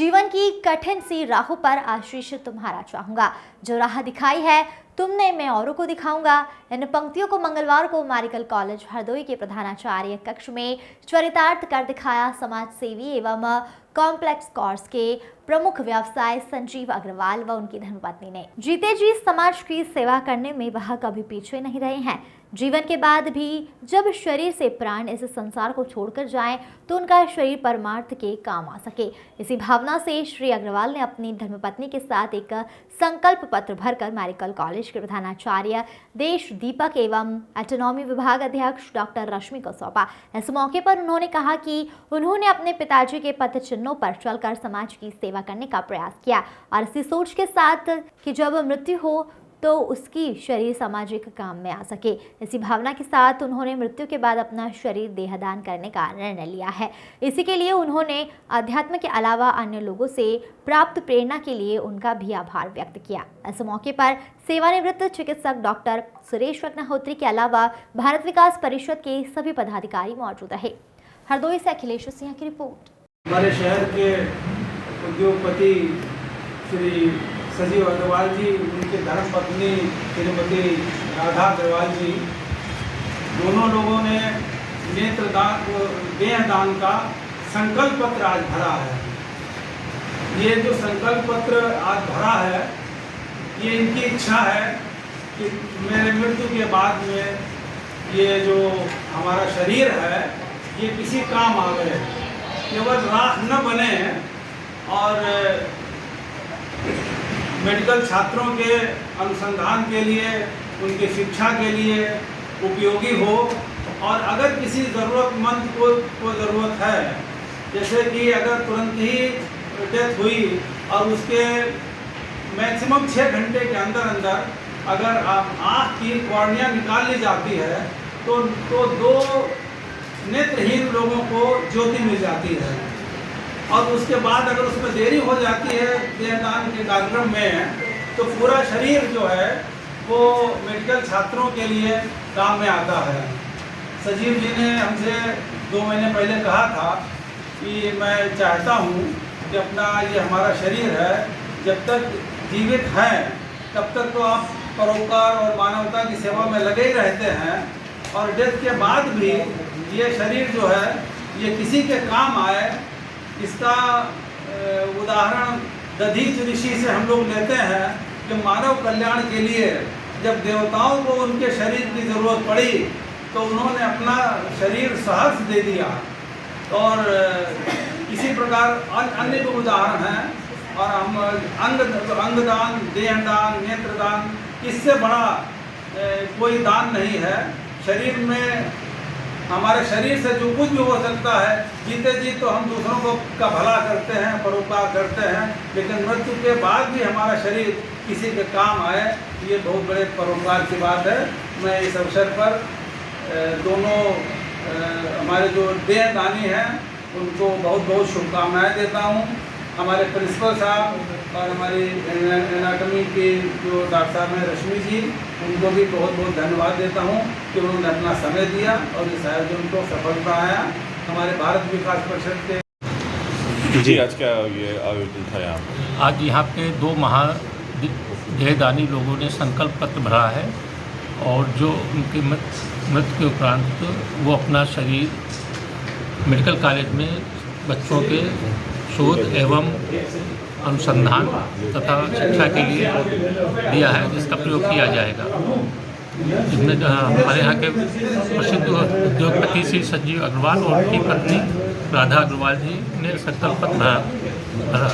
जीवन की कठिन सी राहों पर आशीष तुम्हारा चाहूंगा, जो राह दिखाई है तुमने मैं औरों को दिखाऊंगा। इन पंक्तियों को मंगलवार को मेडिकल कॉलेज हरदोई के प्रधानाचार्य कक्ष में चरितार्थ कर दिखाया समाज सेवी एवं कॉम्प्लेक्स कोर्स के प्रमुख व्यवसाय संजीव अग्रवाल व उनकी धर्मपत्नी ने। जीते जी समाज की सेवा करने में वह कभी पीछे नहीं रहे हैं। जीवन के बाद भी जब शरीर से प्राण इस संसार को छोड़कर जाएं तो उनका शरीर परमार्थ के काम आ सके। इसी भावना से श्री अग्रवाल ने अपनी धर्मपत्नी के साथ एक संकल्प पत्र भरकर मेडिकल कॉलेज के प्रधानाचार्य देश दीपक एवं एटोनॉमी विभाग अध्यक्ष डॉक्टर रश्मि को सौंपा। इस मौके पर उन्होंने कहा कि उन्होंने अपने पिताजी के पथ चिन्हों पर चलकर समाज की सेवा करने का प्रयास किया और इसी सोच के साथ कि जब मृत्यु हो तो उसकी शरीर सामाजिक काम में आ सके। इसी भावना के साथ उन्होंने मृत्यु के बाद अपना शरीर देहदान करने का निर्णय लिया है। इसी के लिए उन्होंने अध्यात्म के अलावा अन्य लोगों से प्राप्त प्रेरणा के लिए उनका भी आभार व्यक्त किया। इस मौके पर सेवानिवृत्त चिकित्सक डॉक्टर सुरेश अग्निहोत्री के अलावा भारत विकास परिषद के सभी पदाधिकारी मौजूद रहे। हरदोई से अखिलेश सिंह की रिपोर्ट। हमारे शहर के उद्योगपति श्री संजीव अग्रवाल जी, उनके धर्मपत्नी श्रीमती राधा अग्रवाल जी, दोनों लोगों ने नेत्रदान देहदान का संकल्प पत्र आज भरा है। ये जो संकल्प पत्र आज भरा है, ये इनकी इच्छा है कि मेरे मृत्यु के बाद में ये जो हमारा शरीर है ये किसी काम आवे, केवल राख न बने और मेडिकल छात्रों के अनुसंधान के लिए, उनकी शिक्षा के लिए उपयोगी हो। और अगर किसी ज़रूरतमंद को ज़रूरत है, जैसे कि अगर तुरंत ही डेथ हुई और उसके मैक्सिमम 6 घंटे के अंदर अगर आँख की कॉर्निया निकाल ली जाती है तो 2 नेत्रहीन लोगों को ज्योति मिल जाती है। और उसके बाद अगर उसमें देरी हो जाती है देहदान के कार्यक्रम में, तो पूरा शरीर जो है वो मेडिकल छात्रों के लिए काम में आता है। संजीव जी ने हमसे 2 महीने पहले कहा था कि मैं चाहता हूँ कि अपना ये हमारा शरीर है, जब तक जीवित हैं तब तक तो आप परोपकार और मानवता की सेवा में लगे ही रहते हैं, और डेथ के बाद भी ये शरीर जो है ये किसी के काम आए। इसका उदाहरण दधीच ऋषि से हम लोग लेते हैं कि मानव कल्याण के लिए जब देवताओं को उनके शरीर की ज़रूरत पड़ी तो उन्होंने अपना शरीर सहर्ष दे दिया। और इसी प्रकार अन्य भी उदाहरण हैं। और हम अंगदान, देहदान, नेत्रदान, इससे बड़ा कोई दान नहीं है। शरीर में हमारे शरीर से जो कुछ भी हो सकता है, जीते जी तो हम दूसरों को का भला करते हैं, परोपकार करते हैं, लेकिन मृत्यु के बाद भी हमारा शरीर किसी के काम आए, ये बहुत बड़े परोपकार की बात है। मैं इस अवसर पर दोनों हमारे जो देहदानी हैं उनको बहुत बहुत शुभकामनाएं देता हूँ। हमारे प्रिंसिपल साहब और हमारी एनाटॉमी के जो डॉक्टर साहब हैं रश्मि जी, उनको भी बहुत बहुत धन्यवाद देता हूँ कि उन्होंने अपना समय दिया और इस आयोजन को सफल बनाया। हमारे भारत विकास परिषद के जी, आज क्या ये आयोजन था यहाँ? आज यहाँ पे 2 देहदानी लोगों ने संकल्प पत्र भरा है और जो उनके मृत्यु के उपरांत वो अपना शरीर मेडिकल कॉलेज में बच्चों के शोध एवं अनुसंधान तथा शिक्षा के लिए दिया है, जिसका प्रयोग किया जाएगा। इसमें हमारे यहाँ के प्रसिद्ध उद्योगपति श्री संजीव अग्रवाल और उनकी पत्नी राधा अग्रवाल जी ने संकल्प पत्र भरा।